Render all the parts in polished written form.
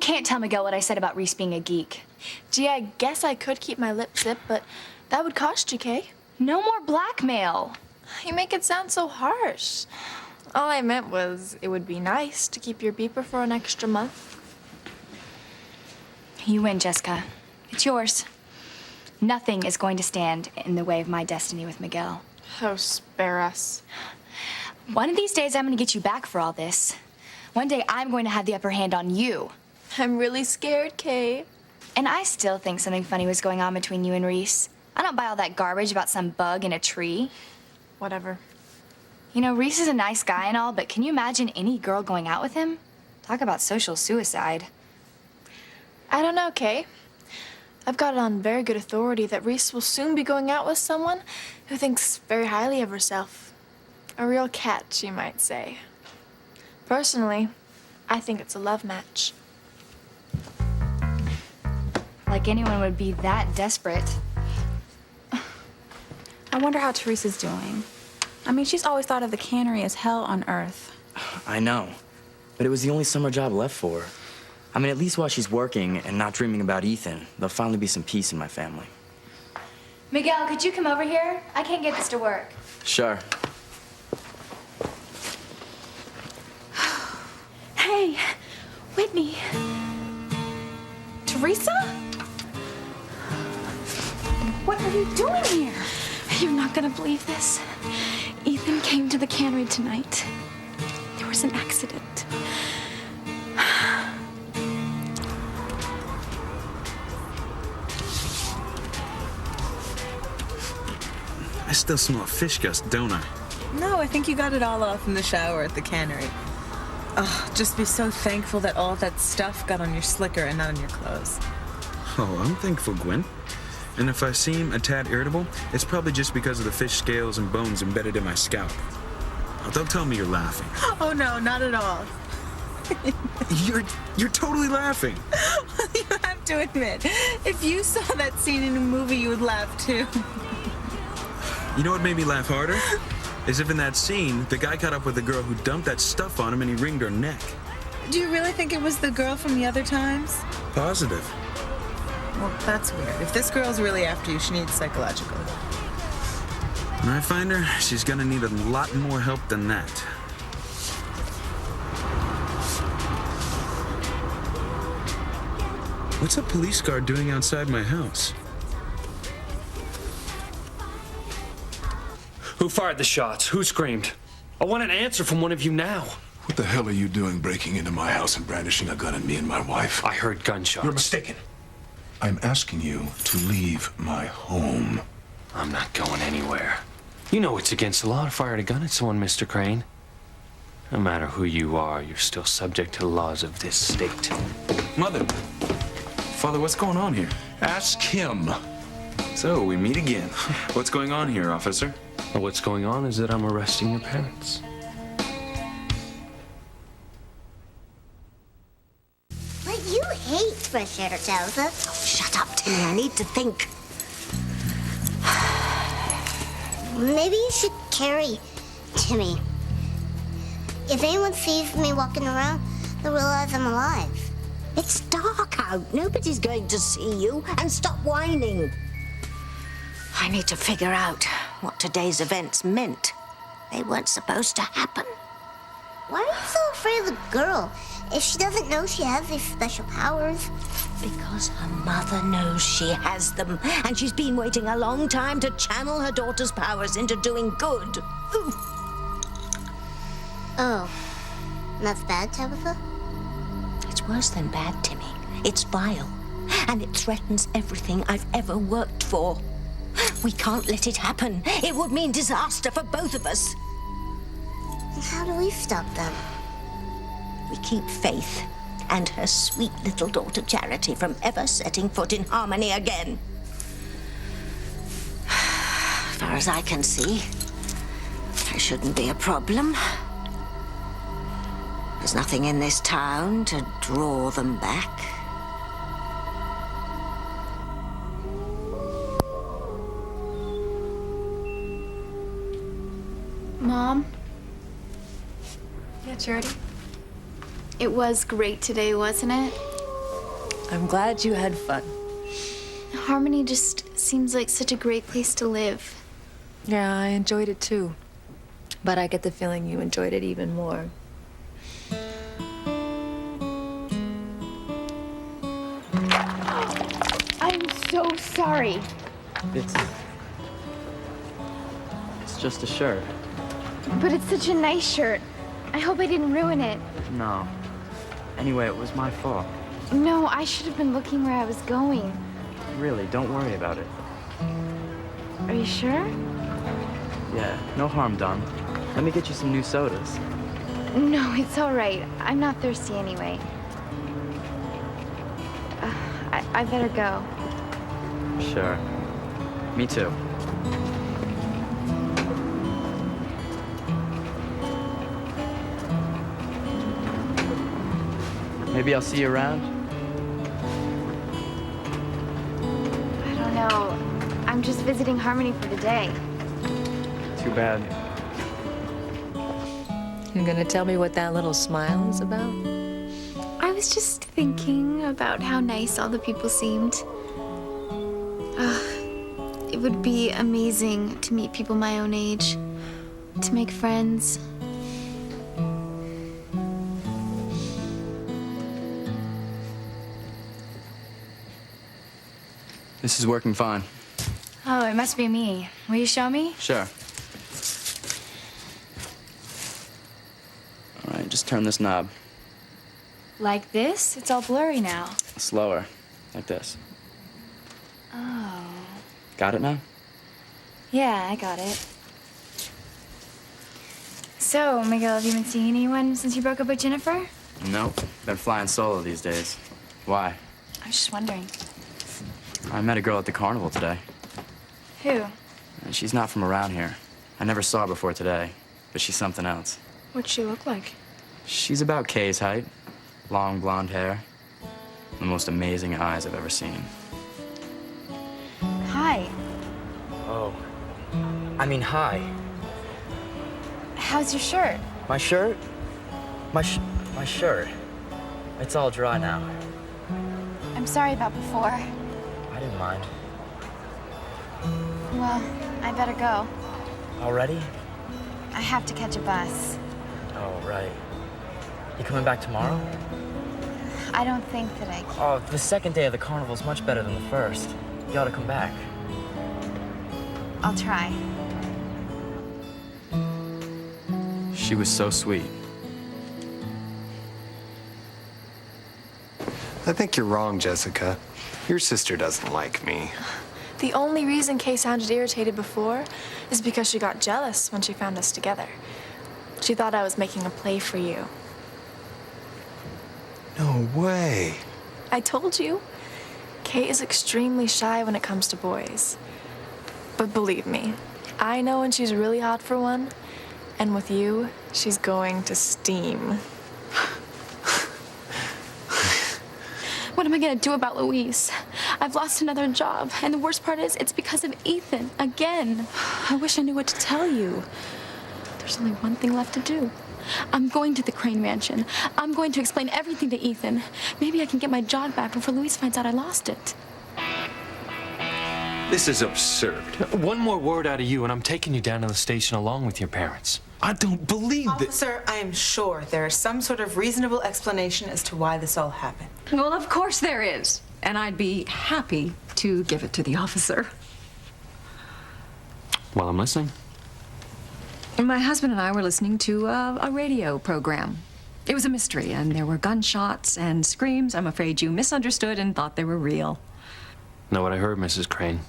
can't tell Miguel what I said about Reese being a geek. Gee, I guess I could keep my lip zipped, but that would cost you, Kay. No more blackmail. You make it sound so harsh. All I meant was it would be nice to keep your beeper for an extra month. You win, Jessica. It's yours. Nothing is going to stand in the way of my destiny with Miguel. Oh, spare us. One of these days, I'm going to get you back for all this. One day, I'm going to have the upper hand on you. I'm really scared, Kay. And I still think something funny was going on between you and Reese. I don't buy all that garbage about some bug in a tree. Whatever. You know, Reese is a nice guy and all, but can you imagine any girl going out with him? Talk about social suicide. I don't know, Kay. I've got it on very good authority that Reese will soon be going out with someone who thinks very highly of herself. A real catch, you might say. Personally, I think it's a love match. Like anyone would be that desperate. I wonder how Teresa's doing. I mean, she's always thought of the cannery as hell on earth. I know, but it was the only summer job left for her. I mean, at least while she's working and not dreaming about Ethan, there'll finally be some peace in my family. Miguel, could you come over here? I can't get this to work. Sure. Hey, Whitney. Teresa? What are you doing here? You're not gonna believe this. Ethan came to the cannery tonight. There was an accident. I still smell fish gust, don't I? No, I think you got it all off in the shower at the cannery. Oh, just be so thankful that all that stuff got on your slicker and not on your clothes. Oh, I'm thankful, Gwen. And if I seem a tad irritable, it's probably just because of the fish scales and bones embedded in my scalp. Oh, don't tell me you're laughing. Oh, no, not at all. You're totally laughing. You have to admit, if you saw that scene in a movie, you would laugh too. You know what made me laugh harder? Is if in that scene, the guy caught up with the girl who dumped that stuff on him and he wringed her neck. Do you really think it was the girl from the other times? Positive. Well, that's weird. If this girl's really after you, she needs psychological. When I find her, she's gonna need a lot more help than that. What's a police guard doing outside my house? Who fired the shots? Who screamed? I want an answer from one of you now. What the hell are you doing breaking into my house and brandishing a gun at me and my wife? I heard gunshots. You're mistaken. I'm asking you to leave my home. I'm not going anywhere. You know it's against the law to fire a gun at someone, Mr. Crane. No matter who you are, you're still subject to the laws of this state. Mother. Father, what's going on here? Ask him. So, we meet again. What's going on here, officer? Well, what's going on is that I'm arresting your parents. But you hate fresh air, Tabitha. Oh, shut up, Timmy. I need to think. Maybe you should carry Timmy. If anyone sees me walking around, they'll realize I'm alive. It's dark out. Nobody's going to see you. And stop whining. I need to figure out what today's events meant. They weren't supposed to happen. Why are you so afraid of the girl if she doesn't know she has these special powers? Because her mother knows she has them, and she's been waiting a long time to channel her daughter's powers into doing good. Ooh. Oh, that's bad, Tabitha? It's worse than bad, Timmy. It's vile, and it threatens everything I've ever worked for. We can't let it happen. It would mean disaster for both of us. And how do we stop them? We keep Faith and her sweet little daughter Charity from ever setting foot in Harmony again. As far as I can see, there shouldn't be a problem. There's nothing in this town to draw them back. Mom? Yeah, Charity? It was great today, wasn't it? I'm glad you had fun. Harmony just seems like such a great place to live. Yeah, I enjoyed it too. But I get the feeling you enjoyed it even more. I'm so sorry. It's just a shirt. But it's such a nice shirt. I hope I didn't ruin it. No. Anyway, it was my fault. No, I should have been looking where I was going. Really, don't worry about it. Are you sure? Yeah, no harm done. Let me get you some new sodas. No, it's all right. I'm not thirsty anyway. I better go. Sure. Me too. Maybe I'll see you around? I don't know. I'm just visiting Harmony for the day. Too bad. You gonna tell me what that little smile is about? I was just thinking about how nice all the people seemed. It would be amazing to meet people my own age, to make friends. This is working fine. Oh, it must be me. Will you show me? Sure. All right, just turn this knob. Like this? It's all blurry now. Slower, like this. Oh. Got it now? Yeah, I got it. So, Miguel, have you been seeing anyone since you broke up with Jennifer? Nope. Been flying solo these days. Why? I was just wondering. I met a girl at the carnival today. Who? And she's not from around here. I never saw her before today, but she's something else. What'd she look like? She's about Kay's height. Long blonde hair. The most amazing eyes I've ever seen. Hi. Oh. I mean, hi. How's your shirt? My shirt? My shirt. It's all dry now. I'm sorry about before. I didn't mind. Well, I better go. Already? I have to catch a bus. Oh, right. You coming back tomorrow? I don't think that I can. Oh, the second day of the carnival's much better than the first. You ought to come back. I'll try. She was so sweet. I think you're wrong, Jessica. Your sister doesn't like me. The only reason Kay sounded irritated before is because she got jealous when she found us together. She thought I was making a play for you. No way. I told you. Kay is extremely shy when it comes to boys. But believe me, I know when she's really hot for one, and with you, she's going to steam. What am I gonna do about Louise? I've lost another job, and the worst part is it's because of Ethan, again. I wish I knew what to tell you. There's only one thing left to do. I'm going to the Crane Mansion. I'm going to explain everything to Ethan. Maybe I can get my job back before Louise finds out I lost it. This is absurd. One more word out of you, and I'm taking you down to the station along with your parents. I don't believe that. Officer, I am sure there is some sort of reasonable explanation as to why this all happened. Well, of course there is. And I'd be happy to give it to the officer. Well, I'm listening. My husband and I were listening to a radio program. It was a mystery, and there were gunshots and screams. I'm afraid you misunderstood and thought they were real. Know what I heard, Mrs. Crane?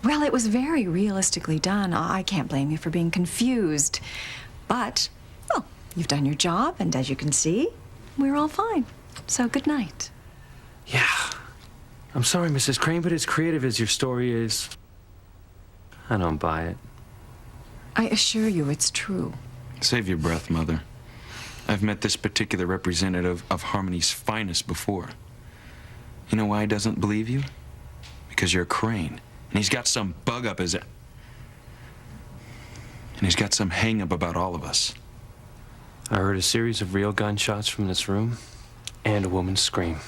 Well, it was very realistically done. I can't blame you for being confused. But, well, you've done your job, and as you can see, we're all fine. So good night. Yeah. I'm sorry, Mrs. Crane, but as creative as your story is, I don't buy it. I assure you it's true. Save your breath, Mother. I've met this particular representative of Harmony's finest before. You know why he doesn't believe you? Because you're a Crane. And he's got some bug up his... And he's got some hang-up about all of us. I heard a series of real gunshots from this room and a woman's scream.